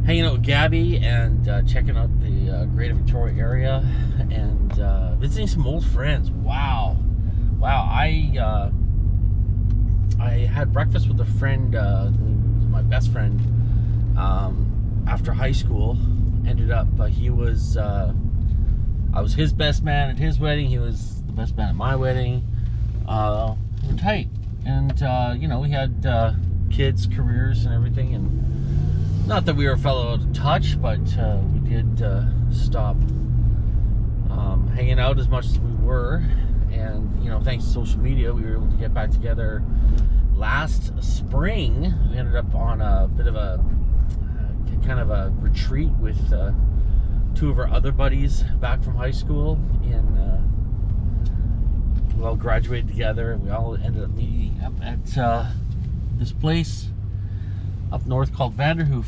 hanging out with Gabby and checking out the Greater Victoria area and visiting some old friends. Wow. I had breakfast with a friend, my best friend, after high school. Ended up, I was his best man at his wedding. He was the best man at my wedding. We're tight, and we had kids, careers, and everything. And not that we were a fellow out of touch, but we did stop hanging out as much as we were. And thanks to social media, we were able to get back together last spring. We ended up on a bit of a kind of a retreat with two of our other buddies back from high school. We all graduated together, and we all ended up meeting up at this place up north called Vanderhoof.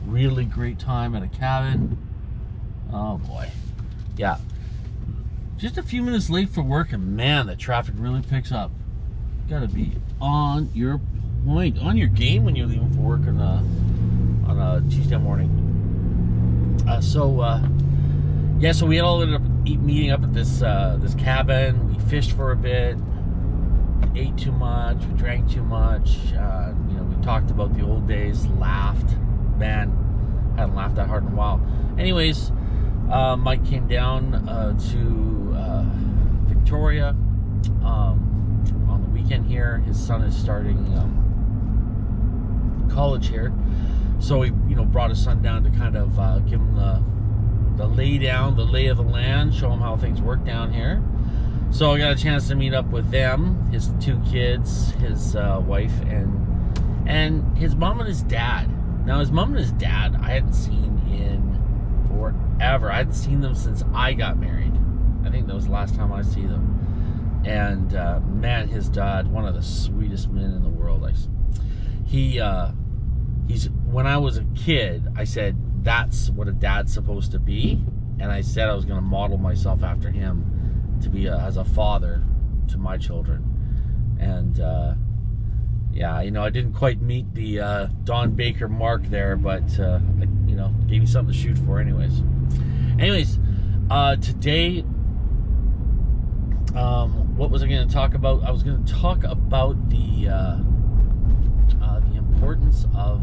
Really great time at a cabin. Oh boy. Yeah. Just a few minutes late for work, and man, the traffic really picks up. Gotta be on your point, on your game when you're leaving for work on a Tuesday morning. So we all ended up meeting up at this cabin. We fished for a bit, ate too much, we drank too much. We talked about the old days, laughed. Man, hadn't laughed that hard in a while. Anyways, Mike came down to Victoria on the weekend here. His son is starting college here, so he brought his son down to kind of give him the lay of the land, show him how things work down here. So I got a chance to meet up with them, his two kids, his wife, and his mom and his dad. Now, his mom and his dad I hadn't seen in forever. I hadn't seen them since I got married. I think that was the last time I see them. And man, his dad, one of the sweetest men in the world. He's when I was a kid, I said that's what a dad's supposed to be, and I said I was going to model myself after him to be as a father to my children. And I didn't quite meet the Don Baker mark there, but gave me something to shoot for anyways. Today, what was I going to talk about? I was going to talk about the importance of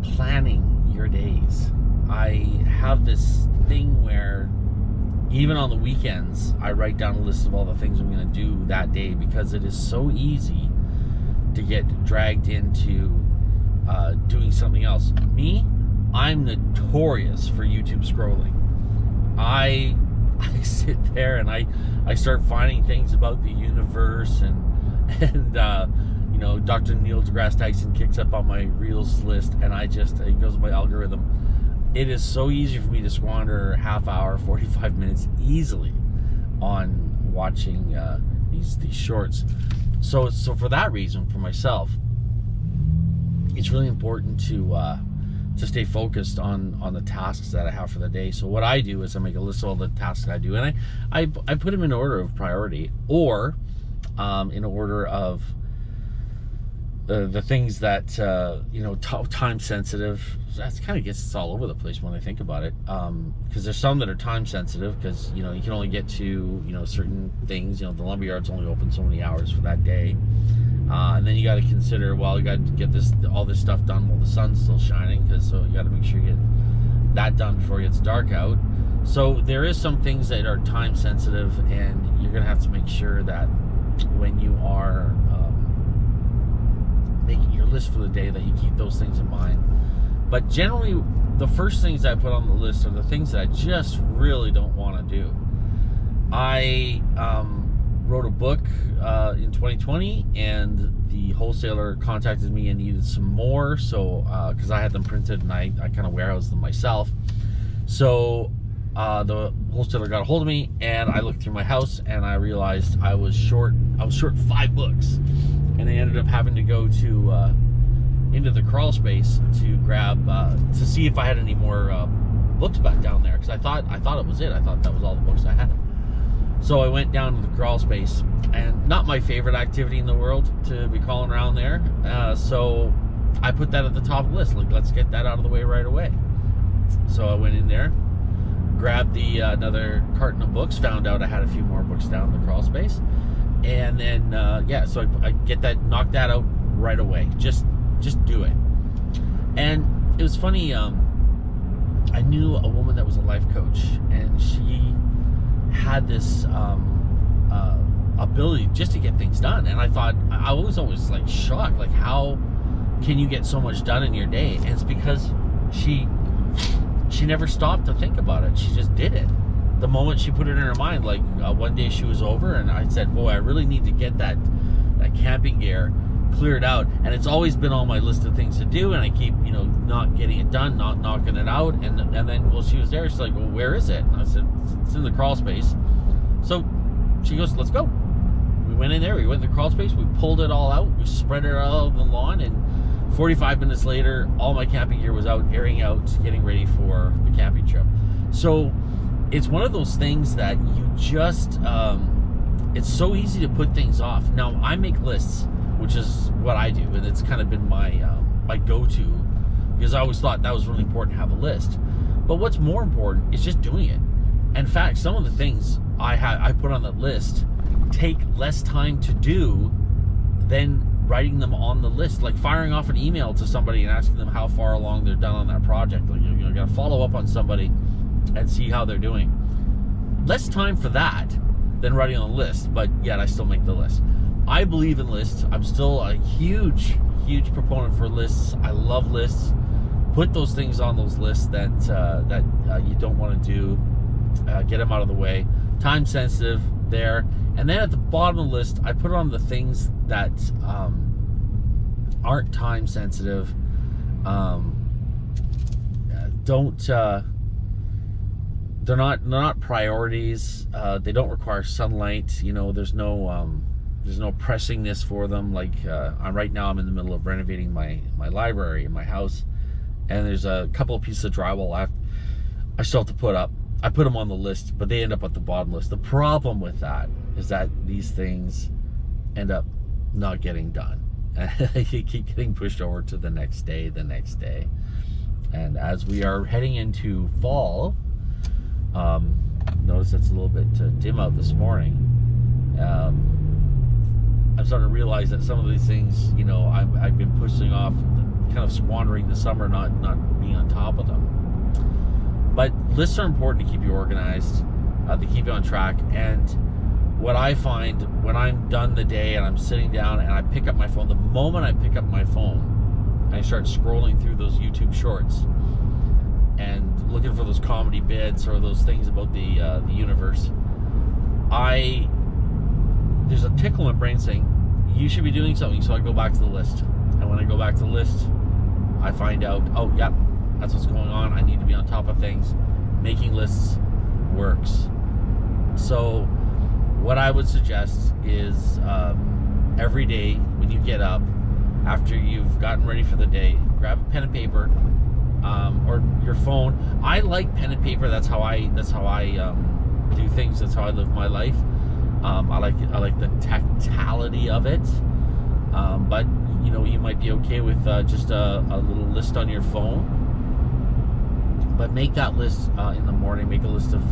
planning your days. I have this thing where even on the weekends, I write down a list of all the things I'm going to do that day, because it is so easy to get dragged into doing something else. I'm notorious for YouTube scrolling. I sit there and I start finding things about the universe and Dr. Neil deGrasse Tyson kicks up on my Reels list, and it goes to my algorithm. It is so easy for me to squander half hour, 45 minutes easily on watching these shorts. So for that reason, for myself, it's really important to stay focused on the tasks that I have for the day. So what I do is I make a list of all the tasks that I do, and I put them in order of priority, or in order of the things that time sensitive. That kind of gets us all over the place when I think about it, because there's some that are time sensitive, because you can only get to certain things. The lumberyard's only open so many hours for that day, and then you got to consider, well, you got to get all this stuff done while the sun's still shining, so you got to make sure you get that done before it gets dark out. So there is some things that are time sensitive, and you're gonna have to make sure that when you are making your list for the day, that you keep those things in mind. But generally, the first things I put on the list are the things that I just really don't want to do. I wrote a book in 2020, and the wholesaler contacted me and needed some more, so because I had them printed and I kind of warehoused them myself. So the wholesaler got a hold of me, and I looked through my house and I realized I was short 5 books, and I ended up having to go to into the crawl space to grab to see if I had any more books back down there, because I thought it was it. I thought that was all the books I had. So I went down to the crawl space, and not my favorite activity in the world to be crawling around there. So I put that at the top of the list. Like, let's get that out of the way right away. So I went in there, grabbed the another carton of books, found out I had a few more books down in the crawl space, and then so I get that, knock that out right away. Just do it. And it was funny. I knew a woman that was a life coach, and she had this ability just to get things done. And I thought, I was always like shocked, like, how can you get so much done in your day? And it's because she never stopped to think about it. She just did it. The moment she put it in her mind, like one day she was over and I said, boy, I really need to get that camping gear cleared out. And it's always been on my list of things to do, and I keep, not getting it done, not knocking it out. And then, well, she was there. She's like, well, where is it? And I said, it's in the crawl space. So she goes, let's go. We went in there, we went in the crawl space, we pulled it all out, we spread it all over the lawn, and 45 minutes later, all my camping gear was out, airing out, getting ready for the camping trip. So it's one of those things that you just, it's so easy to put things off. Now, I make lists, which is what I do, and it's kind of been my my go-to, because I always thought that was really important to have a list. But what's more important is just doing it. In fact, some of the things I put on the list take less time to do than writing them on the list, like firing off an email to somebody and asking them how far along they're done on that project. Like, you got to follow up on somebody and see how they're doing. Less time for that than writing on a list, but yet I still make the list. I believe in lists. I'm still a huge proponent for lists. I love lists. Put those things on those lists that you don't want to do. Get them out of the way. Time sensitive there. And then at the bottom of the list, I put on the things that aren't time sensitive. They're not priorities. They don't require sunlight. There's no pressingness for them. Like right now, I'm in the middle of renovating my library in my house, and there's a couple of pieces of drywall I still have to put up. I put them on the list, but they end up at the bottom list. The problem with that is that these things end up not getting done. You keep getting pushed over to the next day. And as we are heading into fall, notice it's a little bit dim out this morning. I'm starting to realize that some of these things, I've been pushing off, kind of squandering the summer, not being on top of them. But lists are important to keep you organized, to keep you on track. And what I find when I'm done the day and I'm sitting down and I pick up my phone, the moment I pick up my phone, I start scrolling through those YouTube shorts and looking for those comedy bits or those things about the universe. There's a tickle in my brain saying, you should be doing something. So I go back to the list. And when I go back to the list, I find out, oh, yep, that's what's going on. I need to be on top of things. Making lists works. So what I would suggest is every day when you get up, after you've gotten ready for the day, grab a pen and paper, or your phone. I like pen and paper. That's how I do things. That's how I live my life. I like the tactility of it. But you might be okay with just a little list on your phone. But make that list in the morning. Make a list of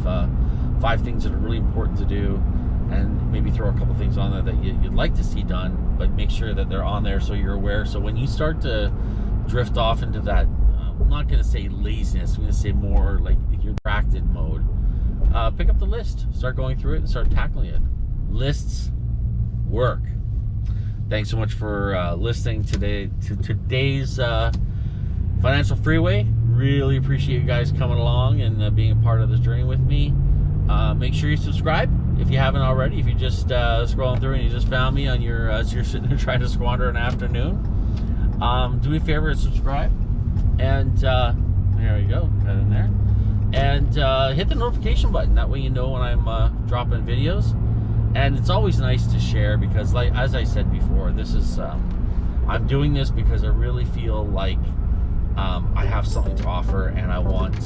5 things that are really important to do, and maybe throw a couple things on there that you'd like to see done, but make sure that they're on there so you're aware. So when you start to drift off into that, I'm not going to say laziness, I'm going to say more like your distracted mode, pick up the list, start going through it, and start tackling it. Lists work. Thanks so much for listening today to today's Financial Freeway. Really appreciate you guys coming along and being a part of this journey with me. Make sure you subscribe if you haven't already. If you're just scrolling through and you just found me on your as you're sitting there trying to squander an afternoon, do me a favor and subscribe. And there we go, got in there. And hit the notification button. That way you know when I'm dropping videos. And it's always nice to share because, like as I said before, this is I'm doing this because I really feel like I have something to offer, and I want,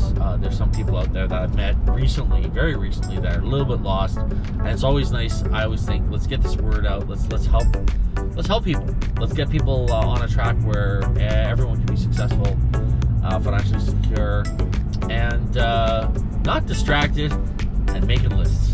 there's some people out there that I've met recently, very recently, that are a little bit lost, and it's always nice. I always think, let's get this word out, let's help people, let's get people on a track where everyone can be successful, financially secure, and not distracted, and making lists.